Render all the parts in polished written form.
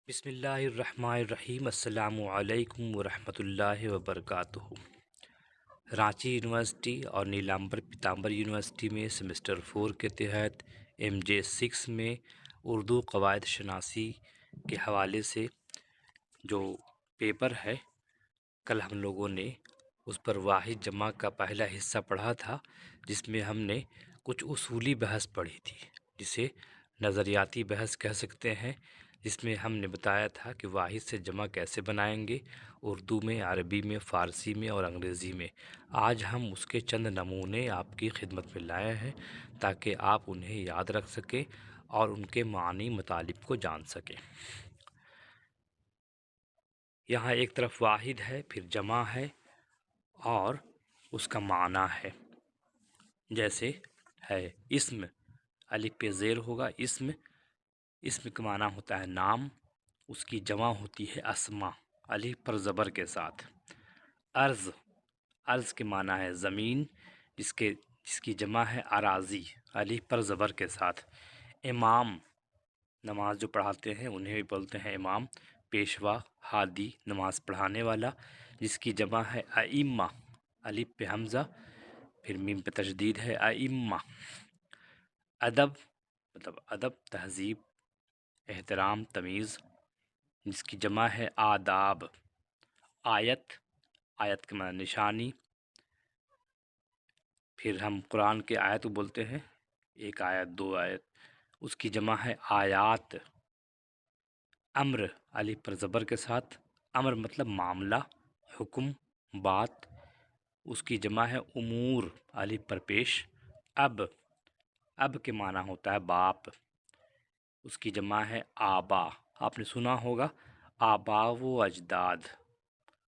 بسم اللہ الرحمن الرحیم۔ السلام علیکم ورحمۃ اللہ وبرکاتہ۔ رانچی یونیورسٹی اور نیلامبر پیتامبر یونیورسٹی میں سیمسٹر 4 کے تحت MJ 6 میں اردو قواعد شناسی کے حوالے سے جو پیپر ہے، کل ہم لوگوں نے اس پر واحد جمع کا پہلا حصہ پڑھا تھا، جس میں ہم نے کچھ اصولی بحث پڑھی تھی، جسے نظریاتی بحث کہہ سکتے ہیں، جس میں ہم نے بتایا تھا کہ واحد سے جمع کیسے بنائیں گے، اردو میں، عربی میں، فارسی میں اور انگریزی میں۔ آج ہم اس کے چند نمونے آپ کی خدمت میں لائے ہیں تاکہ آپ انہیں یاد رکھ سکیں اور ان کے معنی مطالب کو جان سکیں۔ یہاں ایک طرف واحد ہے، پھر جمع ہے اور اس کا معنی ہے۔ جیسے ہے اسم، الف پہ زیر ہوگا، اسم کا معنی ہوتا ہے نام، اس کی جمع ہوتی ہے اسما، الف پر زبر کے ساتھ۔ ارض کے معنی ہے زمین، جس کی جمع ہے اراضی، الف پر زبر کے ساتھ۔ امام، نماز جو پڑھاتے ہیں انہیں بھی بولتے ہیں امام۔ پیشوا، ہادی، نماز پڑھانے والا، جس کی جمع ہے ائمہ، الف پہ حمزہ پھر میم پہ تشدید ہے ائمہ۔ ادب، تہذیب، احترام، تمیز، جس کی جمع ہے آداب۔ آیت کے معنی نشانی، پھر ہم قرآن کے آیت کو بولتے ہیں، ایک آیت، دو آیت، اس کی جمع ہے آیات۔ امر، الف پر زبر کے ساتھ، امر مطلب معاملہ، حکم، بات، اس کی جمع ہے امور، الف پر پیش۔ اب کے معنی ہوتا ہے باپ، اس کی جمع ہے آبا۔ آپ نے سنا ہوگا آبا و اجداد،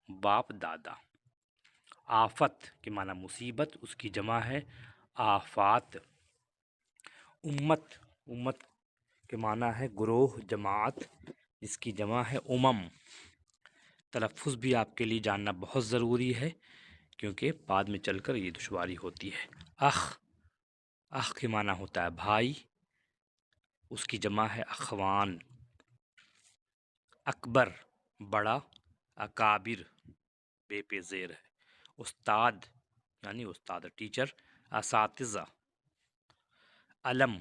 باپ دادا۔ آفت کے معنی مصیبت، اس کی جمع ہے آفات۔ امت کے معنی ہے گروہ، جماعت، جس کی جمع ہے تلفظ بھی آپ کے لیے جاننا بہت ضروری ہے، کیونکہ بعد میں چل کر یہ دشواری ہوتی ہے۔ اخ کے معنی ہوتا ہے بھائی، اس کی جمع ہے اخوان۔ اکبر، بڑا، اکابر، بے پہ زیر ہے۔ استاد یعنی استاد، ٹیچر، اساتذہ۔ علم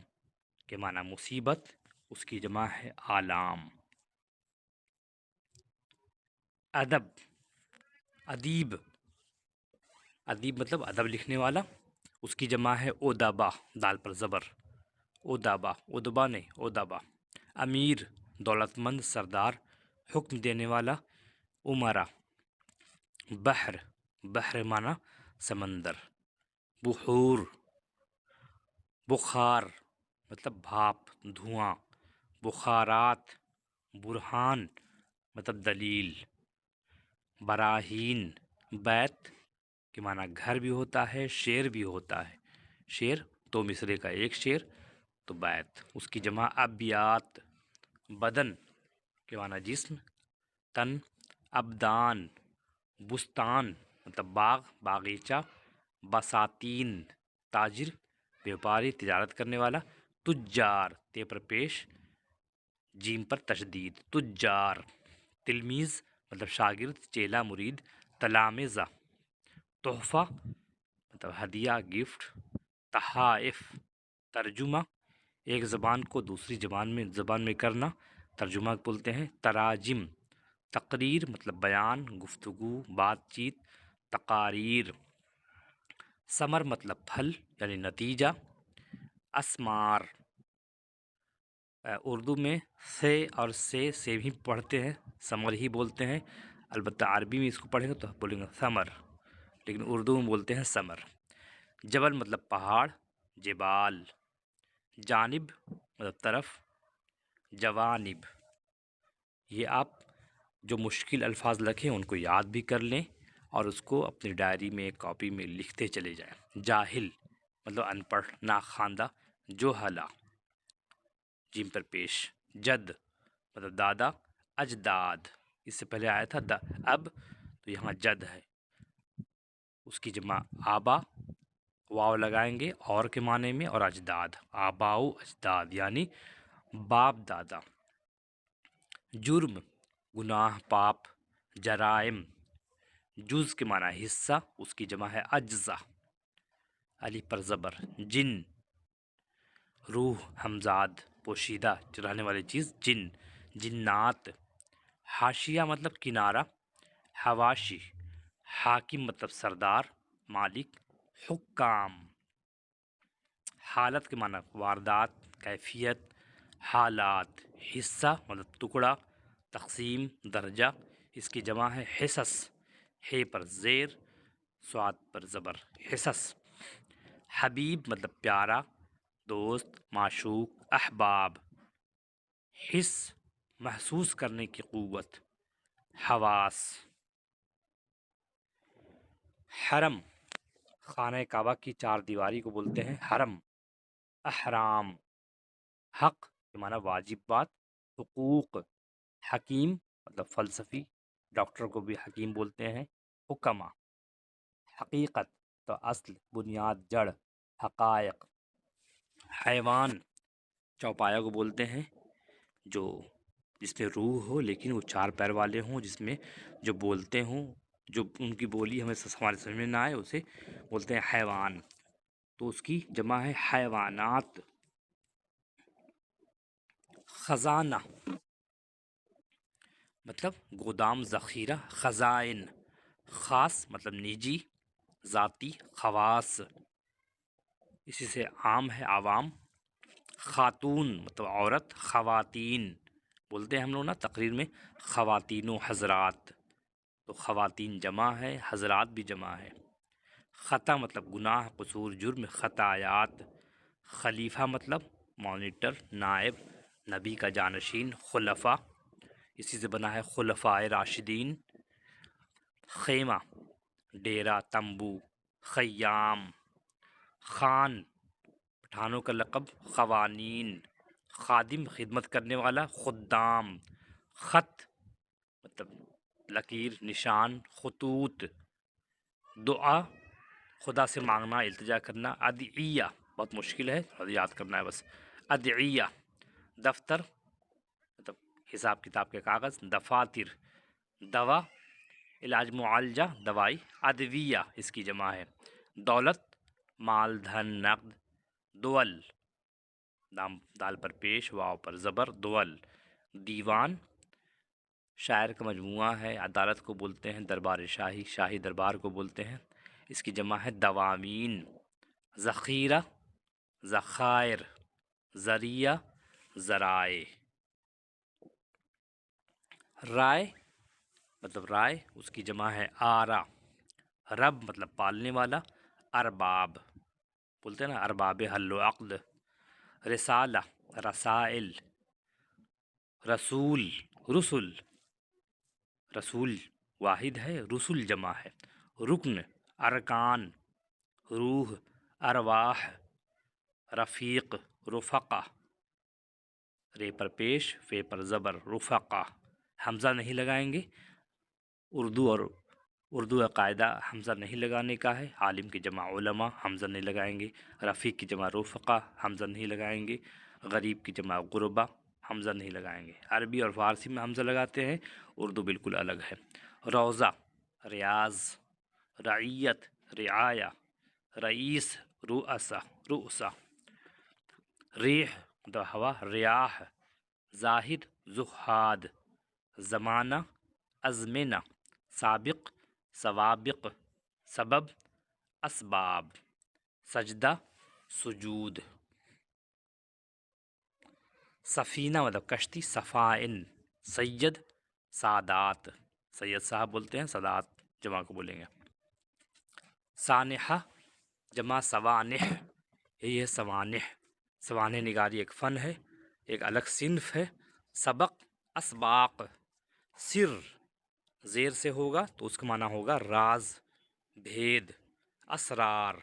کے معنی مصیبت، اس کی جمع ہے آلام۔ ادیب مطلب ادب لکھنے والا، اس کی جمع ہے ادبا، دال پر زبر، ادبا نہیں، ادبا۔ امیر، دولت مند، سردار، حکم دینے والا، امرا۔ بحر معنی سمندر، بحور۔ بخار مطلب بھاپ، دھواں، بخارات۔ برہان مطلب دلیل۔ براہین، بیت کے معنی گھر بھی ہوتا ہے، شعر بھی ہوتا ہے۔ شعر تو مصرے کا ایک شعر تو بیت، اس کی جمع ابیات۔ بدن کے معنی جسم، تن۔ ابدان، بستان مطلب باغ، باغیچہ۔ بساتین، تاجر، بیوپاری، تجارت کرنے والا۔ تجار، تے پر پیش، جیم پر تشدید، تجار۔ تلمیذ مطلب شاگرد، چیلا، مرید۔ تلامذہ۔ تحفہ مطلب ہدیہ، گفٹ۔ تحائف، ترجمہ، ایک زبان کو دوسری زبان میں کرنا، ترجمہ بولتے ہیں۔ تراجم، تقریر مطلب بیان، گفتگو، بات چیت۔ تقاریر۔ ثمر مطلب پھل یعنی نتیجہ۔ اسمار، اردو میں سے بھی پڑھتے ہیں، ثمر ہی بولتے ہیں، البتہ عربی میں اس کو پڑھیں گے تو بولیں گے ثمر، لیکن اردو میں بولتے ہیں ثمر۔ جبل مطلب پہاڑ، جبال۔ جانب مطلب طرف، جوانب۔ یہ آپ جو مشکل الفاظ لکھیں ان کو یاد بھی کر لیں اور اس کو اپنی ڈائری میں، کاپی میں لکھتے چلے جائیں۔ جاہل مطلب ان پڑھ، ناخواندہ۔ جوہلا، جیم پر پیش۔ جد مطلب دادا۔ اجداد، اس سے پہلے آیا تھا اب، تو یہاں جد ہے، اس کی جمع آبا، واو لگائیں گے اور کے معنی میں، اور اجداد، آباؤ اجداد یعنی باپ دادا۔ جرم گناہ پاپ، جرائم جز کے معنی حصہ، اس کی جمع ہے اجزا، الف پر زبر، جن روح ہمزاد پوشیدہ چرانے والی چیز جن، جنات، حاشیہ مطلب کنارہ، حواشی حاکم مطلب سردار مالک، حکام حالت کے معنی واردات کیفیت، حالات حصہ مطلب ٹکڑا تقسیم درجہ، اس کی جمع ہے حصص، ہے پر زیر سواد پر زبر حصص، حبیب مطلب پیارا دوست معشوق احباب، حس محسوس کرنے کی قوت، حواس، حرم خانہ کعبہ کی چار دیواری کو بولتے ہیں حرم، احرام حق کے معنی واجب بات، حقوق حکیم مطلب فلسفی، ڈاکٹر کو بھی حکیم بولتے ہیں، حکمہ حقیقت تو اصل بنیاد جڑ، حقائق، حیوان چوپایا کو بولتے ہیں جو جس میں روح ہو لیکن وہ چار پیر والے ہوں، جس میں جو بولتے ہوں، جو ان کی بولی ہمیں ہمارے سمجھ میں نہ آئے اسے بولتے ہیں حیوان، تو اس کی جمع ہے حیوانات، خزانہ مطلب گودام ذخیرہ، خزائن خاص مطلب نجی ذاتی، خواص اسی سے عام ہے عوام، خاتون مطلب عورت، خواتین بولتے ہیں ہم لوگ نا تقریر میں خواتین و حضرات، تو خواتین جمع ہے، حضرات بھی جمع ہے، خطا مطلب گناہ قصور جرم، خطایات، خلیفہ مطلب مانیٹر نائب نبی کا جانشین، خلفاء اسی سے بنا ہے خلفائے راشدین، خیمہ ڈیرا تمبو، خیام خان پٹھانوں کا لقب، قوانین خادم خدمت کرنے والا، خدام، خط مطلب لکیر نشان، خطوط دعا خدا سے مانگنا التجا کرنا، ادعیہ بہت مشکل ہے یاد کرنا ہے بس، ادعیہ دفتر مطلب حساب کتاب کے کاغذ، دفاتر دوا علاج معالجہ دوائی، ادویہ اس کی جمع ہے، دولت مال دھن نقد، دول دام دال پر پیش واو پر زبر دول، دیوان شاعر کا مجموعہ ہے، عدالت کو بولتے ہیں دربار شاہی، شاہی دربار کو بولتے ہیں، اس کی جمع ہے دوامین، ذخیرہ ذخائر، ذریعہ ذرائع، رائے مطلب رائے اس کی جمع ہے آرا، رب مطلب پالنے والا، ارباب بولتے ہیں نا ارباب حل و عقد، رسالہ رسائل، رسول رسل رسول واحد ہے، رسل جمع ہے، رکن ارکان، روح ارواح، رفیق رفقہ رے پر پیش فے پر زبر رفقہ، حمزہ نہیں لگائیں گے، اردو قاعدہ حمزہ نہیں لگانے کا ہے، عالم کی جمع علماء حمزہ نہیں لگائیں گے، رفیق کی جمع رفقہ حمزہ نہیں لگائیں گے، غریب کی جمع غربا حمزہ نہیں لگائیں گے، عربی اور فارسی میں حمزہ لگاتے ہیں، اردو بالکل الگ ہے، روضہ ریاض، رعیت رعایا، رئیس رؤسا، ریح ہوا ریاح، زاہد زہاد، زمانہ ازمنہ، سابق سوابق، سبب اسباب، سجدہ سجود، سفینہ مطلب کشتی، سفائن سید سادات، سید صاحب بولتے ہیں، سادات جمع کو بولیں گے، سانحہ جمع سوانح، یہی ہے سوانح، سوانح نگاری ایک فن ہے، ایک الگ صنف ہے، سبق اسباق، سر زیر سے ہوگا تو اس کا معنی ہوگا راز بھید اسرار،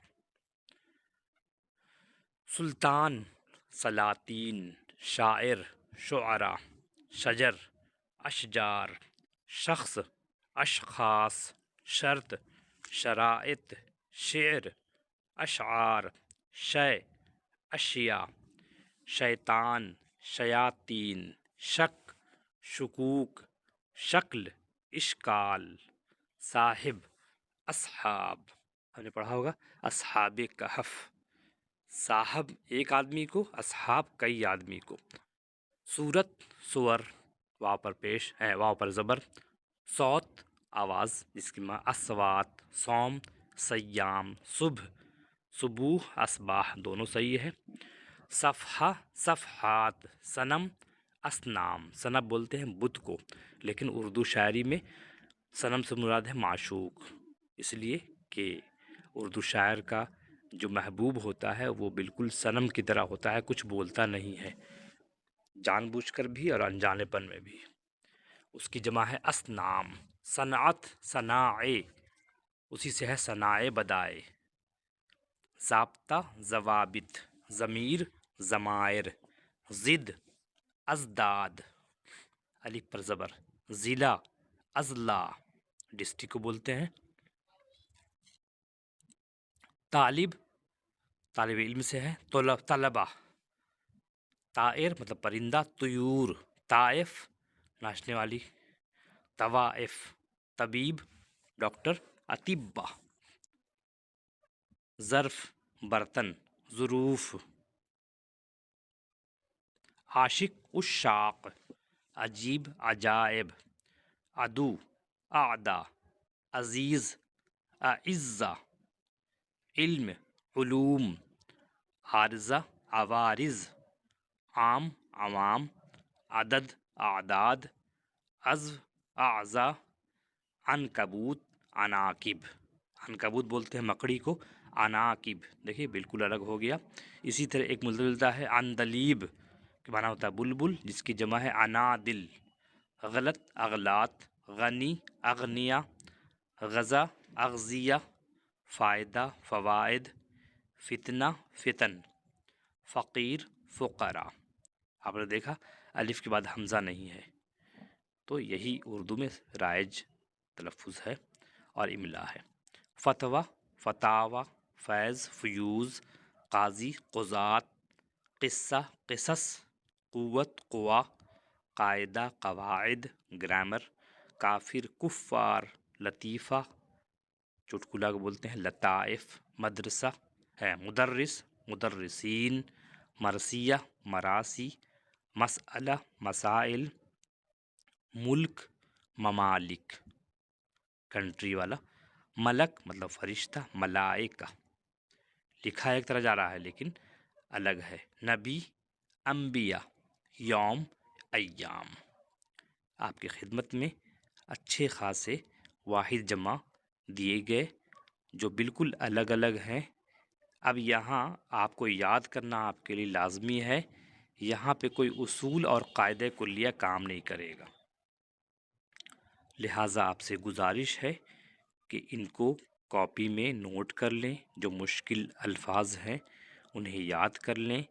سلطان سلاطین، شاعر شعراء، شجر اشجار، شخص اشخاص، شرط شرائط، شعر اشعار، شے اشیاء، شیطان شیاطین، شک شکوک، شکل، اشکال، صاحب، اصحاب، ہم نے پڑھا ہوگا اصحاب کہف، صاحب ایک آدمی کو، اصحاب کئی آدمی کو۔ صورت، سور، واو پر پیش ہے، واو پر زبر۔ صوت، آواز، جس کی ماں اصوات۔ صوم، سیام، صبح، صبوح، اصباح، دونوں صحیح ہے۔ صفحہ، صفحات، صنم، اصنام، صنم بولتے ہیں بت کو، لیکن اردو شاعری میں صنم سے مراد ہے معشوق، اس لیے کہ اردو شاعر کا جو محبوب ہوتا ہے وہ بالکل صنم کی طرح ہوتا ہے، کچھ بولتا نہیں ہے، جان بوجھ کر بھی اور انجانے پن میں بھی۔ اس کی جمع ہے اصنام۔ صنعت، صناعے، اسی سے ہے صنائے بدائے۔ ضابطہ، ضوابط، ضمیر، ضمائر۔ ضد، ازداد، الف پر زبر۔ ضلع، اضلاع، ڈسٹرکٹ کو بولتے ہیں۔ طالب، طالب علم سے ہے، طلبہ۔ طائر مطلب پرندہ، طیور۔ طائف، ناچنے والی۔ طوائف، طبیب، ڈاکٹر، اطباء۔ ظرف، برتن، ظروف۔ عاشق، عشاق۔ عجیب، عجائب۔ عدو، اعدا۔ عزیز، اعزہ۔ علم، علوم۔ عارضہ، عوارض۔ عام، عوام۔ عدد، اعداد۔ عزو، اعضاء۔ عنکبوت، عناقب، عنکبوت بولتے ہیں مکڑی کو، عناقب دیکھیے بالکل الگ ہو گیا۔ اسی طرح ایک ملتا ہے عندلیب، کہ معنی ہوتا ہے بلبل، جس کی جمع ہے عنادل۔ غلط، اغلاط۔ غنی، اغنیا۔ غزہ، اغذیہ۔ فائدہ، فوائد۔ فتنہ، فتن۔ فقیر، فقراء۔ آپ نے دیکھا الف کے بعد حمزہ نہیں ہے، تو یہی اردو میں رائج تلفظ ہے اور املا ہے۔ فتویٰ، فتاویٰ۔ فیض، فیوز۔ قاضی، قضات۔ قصہ، قصص۔ قوت، قوا۔ قاعدہ، قواعد، گرامر۔ کافر، کفار۔ لطیفہ، چٹکلا کو بولتے ہیں لطائف۔ مدرسہ ہے، مدرس، مدرسین۔ مرثیہ، مراثی۔ مسئلہ، مسائل۔ ملک، ممالک، کنٹری والا۔ ملک مطلب فرشتہ، ملائکہ، لکھا ایک طرح جا رہا ہے لیکن الگ ہے۔ نبی، انبیاء۔ یوم، ایام۔ آپ کی خدمت میں اچھے خاصے واحد جمع دیے گئے جو بالکل الگ الگ ہیں۔ اب یہاں آپ کو یاد کرنا آپ کے لیے لازمی ہے، یہاں پہ کوئی اصول اور قاعدے کلیہ کام نہیں کرے گا، لہٰذا آپ سے گزارش ہے کہ ان کو کاپی میں نوٹ کر لیں، جو مشکل الفاظ ہیں انہیں یاد کر لیں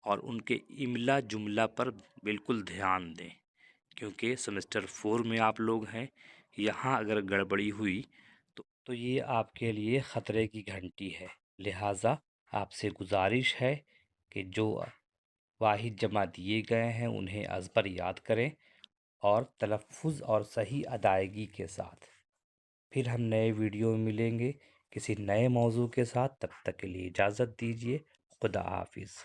اور ان کے املا جملہ پر بالکل دھیان دیں، کیونکہ سیمسٹر 4 میں آپ لوگ ہیں، یہاں اگر گڑبڑی ہوئی تو یہ آپ کے لیے خطرے کی گھنٹی ہے، لہٰذا آپ سے گزارش ہے کہ جو واحد جمع دیے گئے ہیں انہیں از پر یاد کریں اور تلفظ اور صحیح ادائیگی کے ساتھ۔ پھر ہم نئے ویڈیو میں ملیں گے کسی نئے موضوع کے ساتھ، تب تک کے لیے اجازت دیجیے، خدا حافظ۔